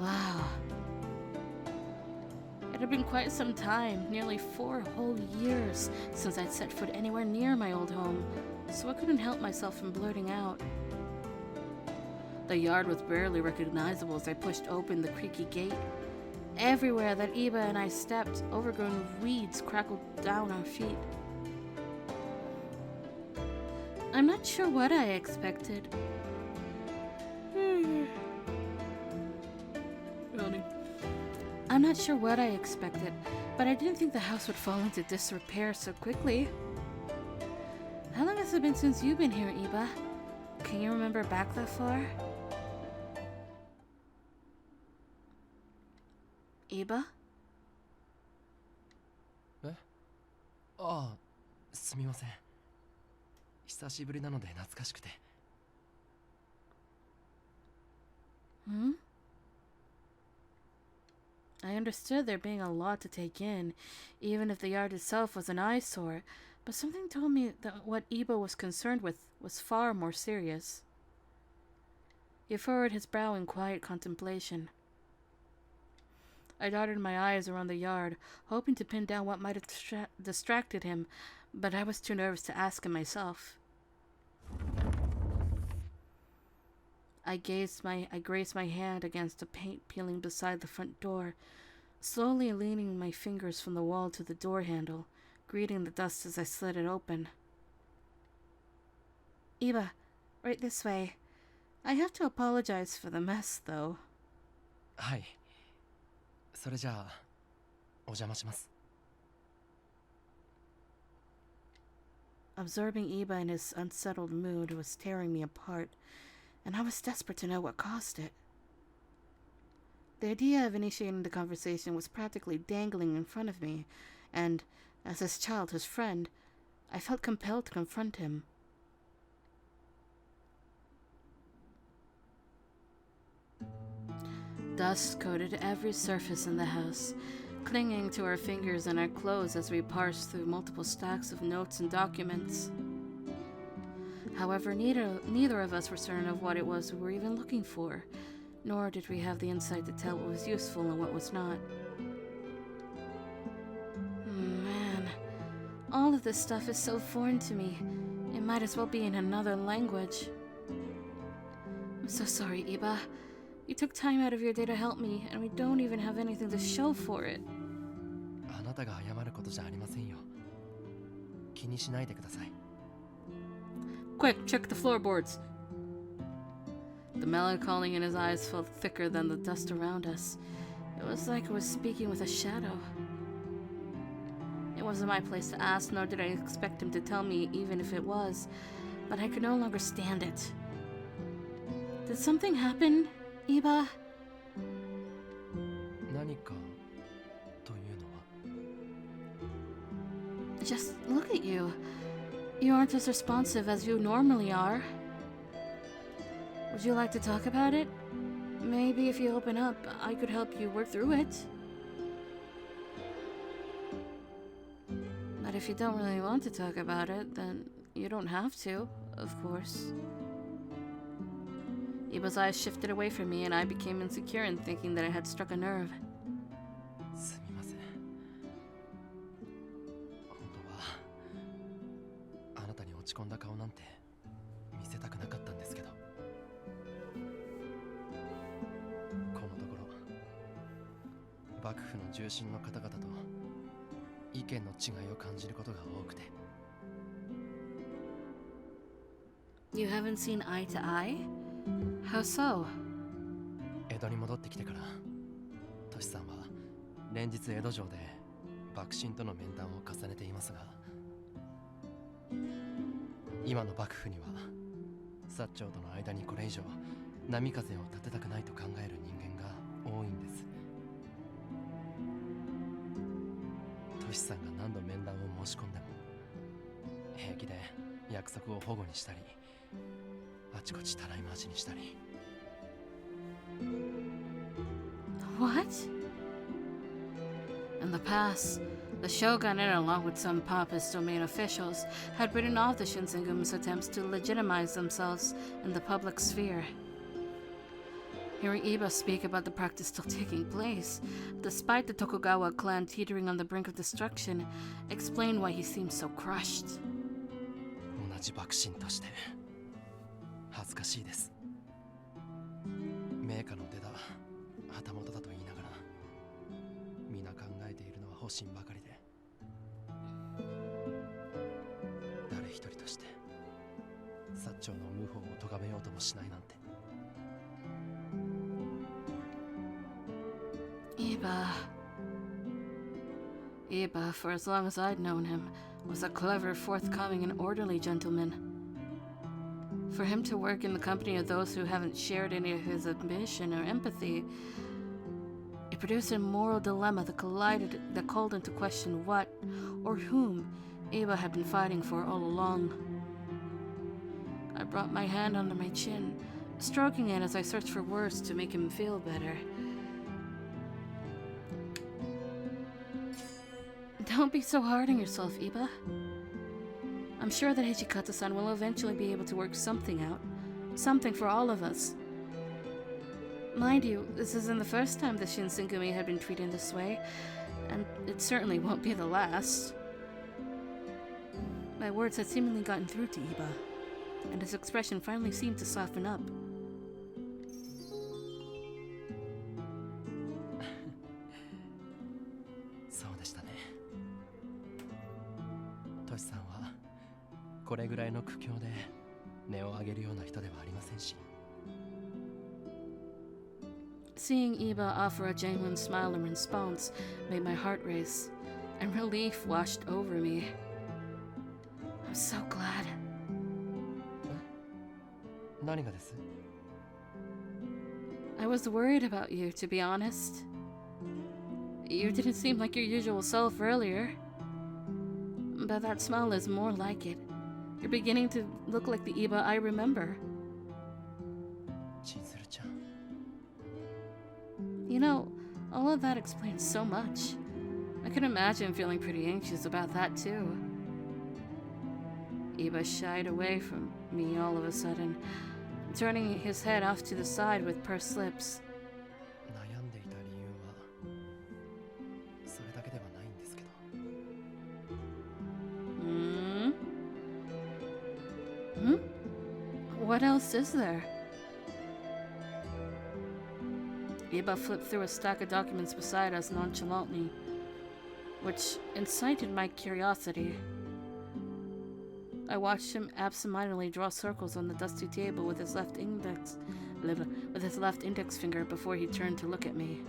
Wow. It had been quite some time, nearly 4 whole years, since I'd set foot anywhere near my old home, so I couldn't help myself from blurting out. The yard was barely recognizable as I pushed open the creaky gate. Everywhere that Iba and I stepped, overgrown weeds crackled down our feet. I'm not sure what I expected. I'm not sure what I expected, but I didn't think the house would fall into disrepair so quickly. How long has it been since you've been here, Iba? Can you remember back that far? Iba? え？ああ、すみません。久しぶりなので懐かしくて。Hmm? I understood there being a lot to take in, even if the yard itself was an eyesore, but something told me that what Iba was concerned with was far more serious. He furrowed his brow in quiet contemplation. I darted my eyes around the yard, hoping to pin down what might have distracted him, but I was too nervous to ask him myself. I grazed my hand against the paint peeling beside the front door, slowly leaning my fingers from the wall to the door handle, greeting the dust as I slid it open. Iba, right this way. I have to apologize for the mess, though. はい。それじゃあ、お邪魔します。Absorbing Iba in his unsettled mood was tearing me apart, and I was desperate to know what caused it. The idea of initiating the conversation was practically dangling in front of me, and, as his childhood friend, I felt compelled to confront him. Dust coated every surface in the house, clinging to our fingers and our clothes as we parsed through multiple stacks of notes and documents. However, neither of us were certain of what it was we were even looking for, nor did we have the insight to tell what was useful and what was not. Man, all of this stuff is so foreign to me. It might as well be in another language. I'm so sorry, Iba. You took time out of your day to help me, and we don't even have anything to show for it. あなたが謝ることじゃありませんよ。気にしないでください。Quick, check the floorboards. The melancholy in his eyes felt thicker than the dust around us. It was like I was speaking with a shadow. It wasn't my place to ask, nor did I expect him to tell me, even if it was, but I could no longer stand it. Did something happen, Iba? 何かというのは Just look at you. You aren't as responsive as you normally are. Would you like to talk about it? Maybe if you open up, I could help you work through it. But if you don't really want to talk about it, then you don't have to, of course. Iba's eyes shifted away from me and I became insecure in thinking that I had struck a nerve. すみません。本当はあなたに落ち込んだ顔なんて見せたくなかったんですけど、このところ幕府の重臣の方々と意見の違いを感じることが多くて。You haven't seen eye to eye? How so? 江戸に戻ってきてからトシさんは連日江戸城で幕臣との面談を重ねていますが、今の幕府には薩長との間にこれ以上波風を立てたくないと考える人間が多いんです。トシさんが何度面談を申し込んでも平気で約束を反故にしたり、あちこちたらい回しにしたり。What? In the past, the shogun, and along with some pompous domain officials, had written off the Shinsengum's attempts to legitimize themselves in the public sphere. Hearing Iba speak about the practice still taking place, despite the Tokugawa clan teetering on the brink of destruction, explained why he seemed so crushed. 同じ幕臣として恥ずかしいです。名家の出だ旗本だと言いながら皆考えているのは保身ばかりで、誰一人として薩長の謀反を咎めようともしないなんて。Iba, for as long as I'd known him, was a clever, forthcoming, and orderly gentleman. For him to work in the company of those who haven't shared any of his ambition or empathy, it produced a moral dilemma that called into question what, or whom, Iba had been fighting for all along. I brought my hand under my chin, stroking it as I searched for words to make him feel better. Don't be so hard on yourself, Iba. I'm sure that Hijikata-san will eventually be able to work something out. Something for all of us. Mind you, this isn't the first time the Shinsengumi had been treated this way, and it certainly won't be the last. My words had seemingly gotten through to Iba, and his expression finally seemed to soften up. そうでしたね。トシさんはこれぐらいの苦境で音を上げるような人ではありませんし。Seeing Iba offer a genuine smile in response made my heart race, and relief washed over me. I'm so glad. 何がです？ I was worried about you, to be honest. You didn't seem like your usual self earlier. But that smile is more like it. You're beginning to look like the Iba I remember. 千鶴ちゃん。 You know, all of that explains so much. I can imagine feeling pretty anxious about that too. Iba shied away from me all of a sudden, turning his head off to the side with pursed lips. 悩んでいた理由はそれだけではないんですけど。What else is there? Iba flipped through a stack of documents beside us nonchalantly, which incited my curiosity. I watched him absentmindedly draw circles on the dusty table with his left index finger before he turned to look at me.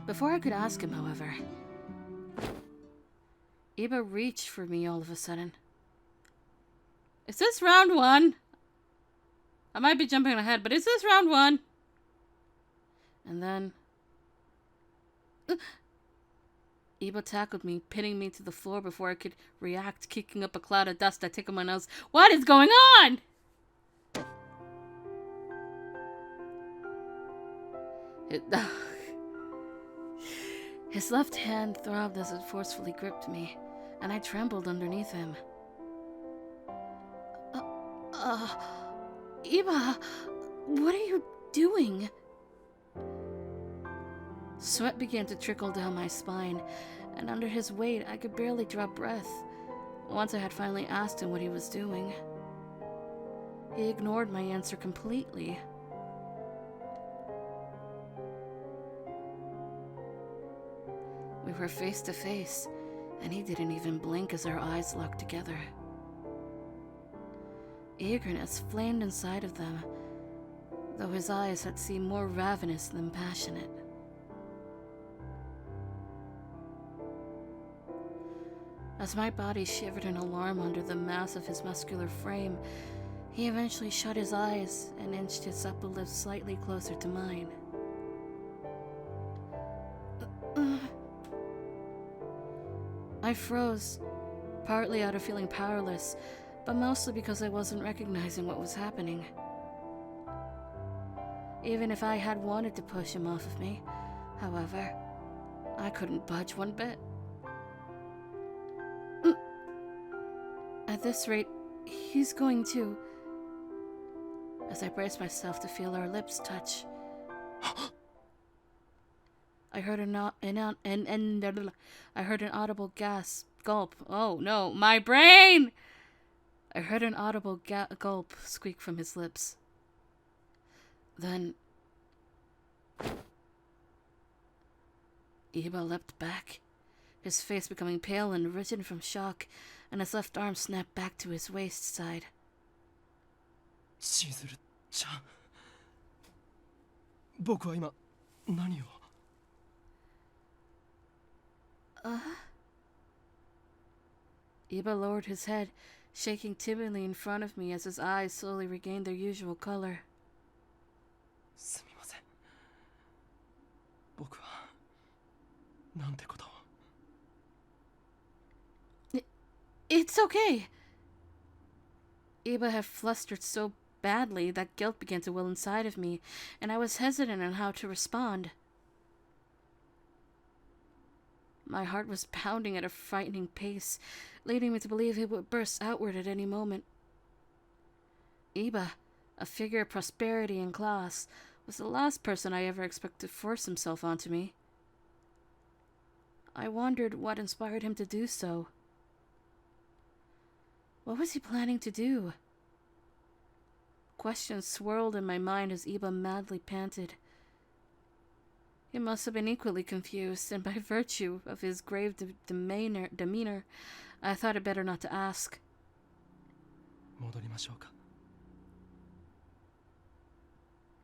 Before I could ask him, however, Iba reached for me all of a sudden. Is this round one? I might be jumping ahead, but is this round one? And then Iba tackled me, pinning me to the floor before I could react, kicking up a cloud of dust that tickled my nose. What is going on? His left hand throbbed as it forcefully gripped me, and I trembled underneath him. Iba, what are you doing? Sweat began to trickle down my spine, and under his weight, I could barely draw breath. Once I had finally asked him what he was doing, he ignored my answer completely. We were face to face, and he didn't even blink as our eyes locked together. Eagerness flamed inside of them, though his eyes had seemed more ravenous than passionate. As my body shivered in alarm under the mass of his muscular frame, he eventually shut his eyes and inched his upper lip slightly closer to mine. I froze, partly out of feeling powerless, but mostly because I wasn't recognizing what was happening. Even if I had wanted to push him off of me, however, I couldn't budge one bit. At this rate, he's going to... as I braced myself to feel our lips touch. I heard an audible gulp. Oh no, my brain! I heard an audible gulp squeak from his lips. Then Iba leapt back, his face becoming pale and rigid from shock, and his left arm snapped back to his waist side. しずるちゃん、僕は今何を。Iba lowered his head, shaking timidly in front of me as his eyes slowly regained their usual color. すみません。僕はなんてことを。It's okay. Iba had flustered so badly that guilt began to well inside of me, and I was hesitant on how to respond. My heart was pounding at a frightening pace, leading me to believe it would burst outward at any moment. Iba, a figure of prosperity and class, was the last person I ever expected to force himself onto me. I wondered what inspired him to do so. What was he planning to do? Questions swirled in my mind as Iba madly panted. He must have been equally confused, and by virtue of his grave demeanor, I thought it better not to ask. 戻りましょうか。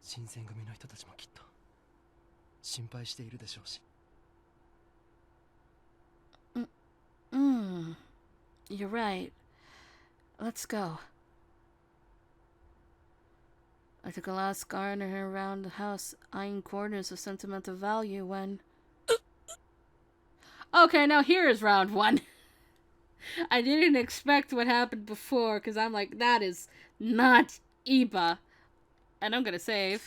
新選組の人たちもきっと心配しているでしょうし。You're right. Let's go. I took a last garner around the house, eyeing corners of sentimental value when... Okay, now here is round one. I didn't expect what happened before, because I'm like, that is not Iba. And I'm gonna save.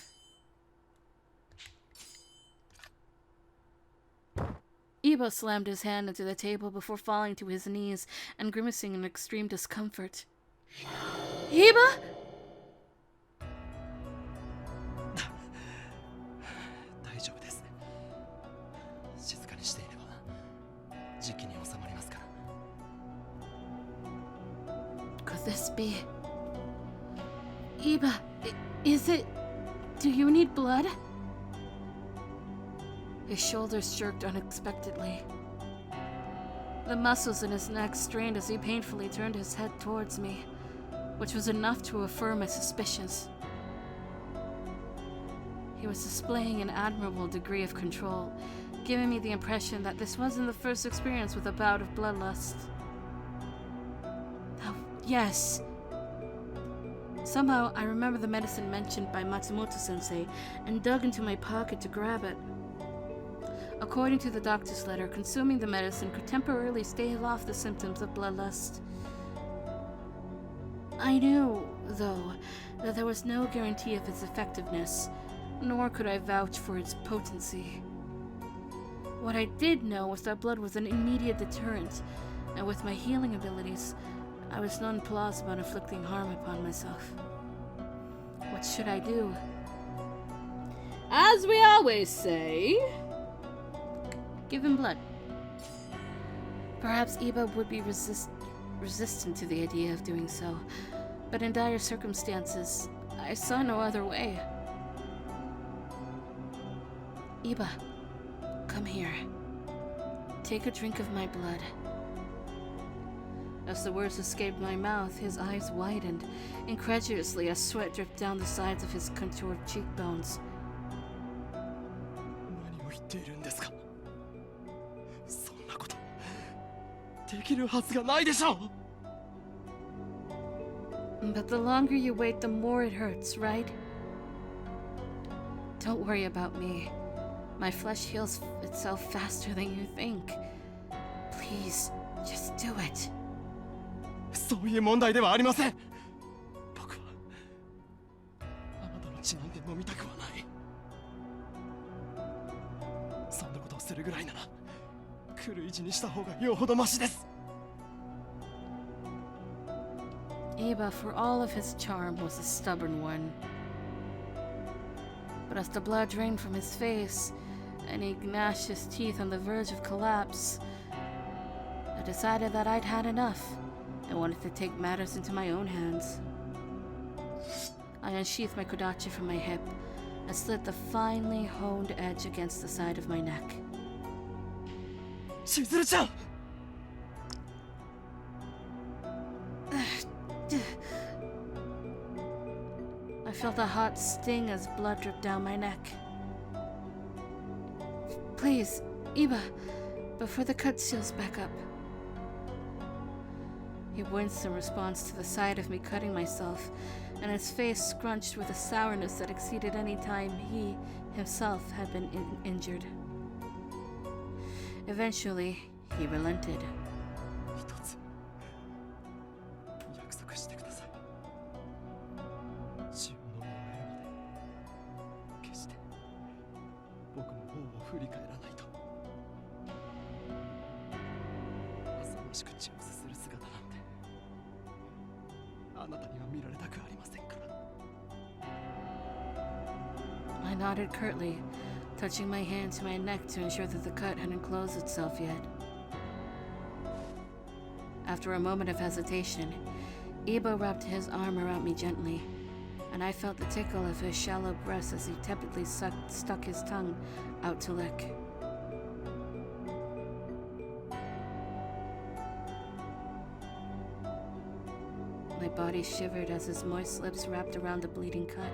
Iba slammed his hand into the table before falling to his knees and grimacing in extreme discomfort. Iba?! 大丈夫です。静かにしていれば時期に収まりますから。Could this be... Iba, is it... Do you need blood? His shoulders jerked unexpectedly. The muscles in his neck strained as he painfully turned his head towards me, which was enough to affirm my suspicions. He was displaying an admirable degree of control, giving me the impression that this wasn't the first experience with a bout of bloodlust. Oh, yes. Somehow, I remember the medicine mentioned by Matsumoto-sensei and dug into my pocket to grab it. According to the doctor's letter, consuming the medicine could temporarily stave off the symptoms of bloodlust. I knew, though, that there was no guarantee of its effectiveness, nor could I vouch for its potency. What I did know was that blood was an immediate deterrent, and with my healing abilities, I was nonplussed about inflicting harm upon myself. What should I do? As we always say... Give him blood. Perhaps Iba would be resistant to the idea of doing so, but in dire circumstances, I saw no other way. Iba, come here. Take a drink of my blood. As the words escaped my mouth, his eyes widened, incredulously as sweat dripped down the sides of his contoured cheekbones. 何を言っているんですか。そんなことできるはずがないでしょう。But the longer you wait, the more it hurts, right? Don't worry about me. My flesh heals itself faster than you think. Please, just do it. そういう問題ではありません。僕はあなたの血なんて飲みたくはない。そんなことをするぐらいなら狂い死にした方がよほどマシです。Iba, Iba, for all of his charm, was a stubborn one. But as the blood drained from his face and he gnashed his teeth on the verge of collapse, I decided that I'd had enough and wanted to take matters into my own hands. I unsheathed my kodachi from my hip and slid the finely honed edge against the side of my neck. しずるちゃん I felt a hot sting as blood dripped down my neck. Please, Iba, before the cut seals back up. He winced in response to the sight of me cutting myself, and his face scrunched with a sourness that exceeded any time he himself had been injured. Eventually, he relented. 一つ約束してください。血を飲み終えるまで決して僕の方を振り返らないと。浅ましく血をすする姿なんてあなたには見られたくありませんから。 I nodded curtly, touching my hand to my neck to ensure that the cut hadn't closed itself yet. After a moment of hesitation, Iba wrapped his arm around me gently, and I felt the tickle of his shallow breast as he tepidly stuck his tongue out to lick. My body shivered as his moist lips wrapped around the bleeding cut,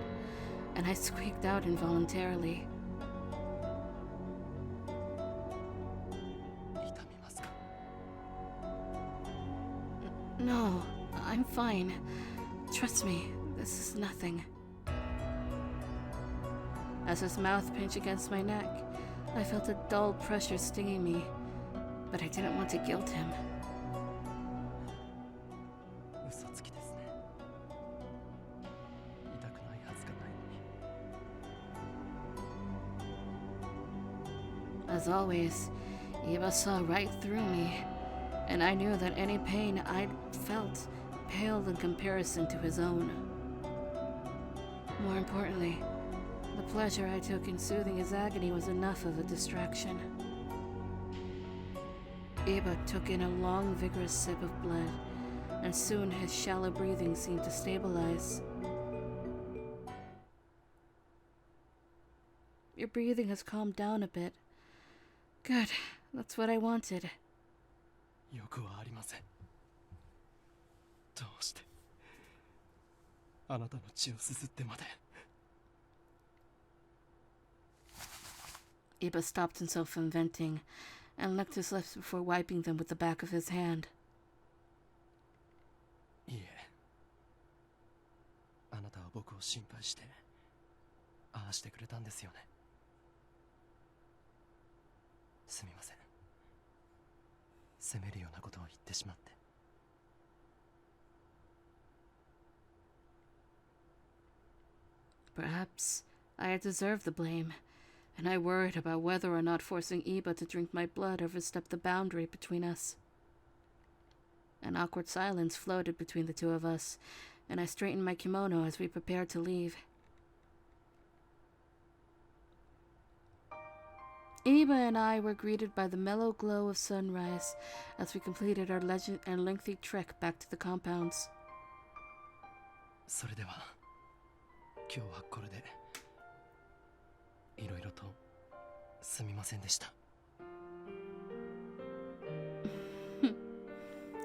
and I squeaked out involuntarily. 痛みますか No, I'm fine. Trust me, this is nothing. As his mouth pinched against my neck, I felt a dull pressure stinging me, but I didn't want to guilt him. 嘘つきですね。痛くないはずがないのに。 As always, Iba saw right through me, and I knew that any pain I'd felt paled in comparison to his own. More importantly, the pleasure I took in soothing his agony was enough of a distraction. Iba took in a long, vigorous sip of blood, and soon his shallow breathing seemed to stabilize. Your breathing has calmed down a bit. Good, that's what I wanted. よくはありません。どうしてあなたの血をすすってまで。 Iba stopped himself from venting and licked his lips before wiping them with the back of his hand. いいえ、あなたは僕を心配してああしてくれたんですよね。すみません、責めるようなことを言ってしまって。 Perhaps I had deserved the blame, and I worried about whether or not forcing Iba to drink my blood overstepped the boundary between us. An awkward silence floated between the two of us, and I straightened my kimono as we prepared to leave. Iba and I were greeted by the mellow glow of sunrise as we completed our lengthy trek back to the compounds. それでは今日はこれで。いろいろとすみませんでした。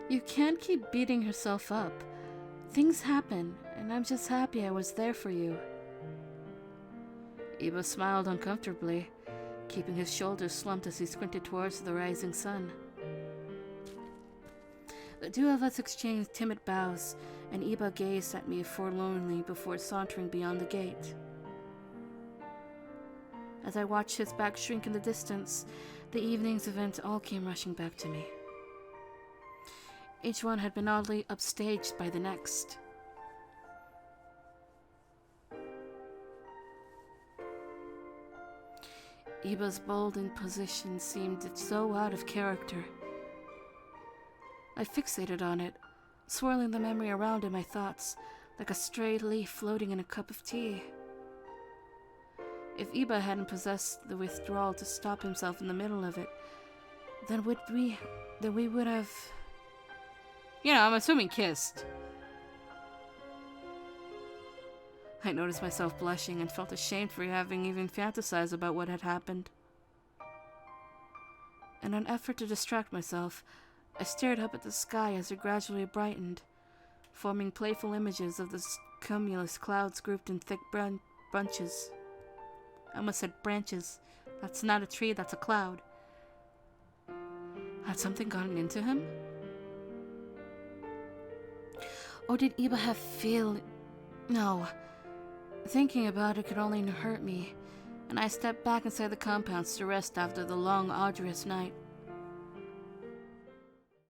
You can't keep beating yourself up. Things happen, and I'm just happy I was there for you. Iba smiled uncomfortably, keeping his shoulders slumped as he squinted towards the rising sun. The two of us exchanged timid bows, and Iba gazed at me forlornly before sauntering beyond the gate. As I watched his back shrink in the distance, the evening's events all came rushing back to me. Each one had been oddly upstaged by the next. Iba's bold imposition seemed so out of character. I fixated on it, swirling the memory around in my thoughts, like a stray leaf floating in a cup of tea. If Iba hadn't possessed the withdrawal to stop himself in the middle of it, then we would have... I'm assuming kissed. I noticed myself blushing and felt ashamed for having even fantasized about what had happened. In an effort to distract myself, I stared up at the sky as it gradually brightened, forming playful images of the cumulus clouds grouped in thick bunches. I almost said branches. That's not a tree, that's a cloud. Had something gotten into him? Or did Iba have No. Thinking about it could only hurt me, and I stepped back inside the compounds to rest after the long, arduous night.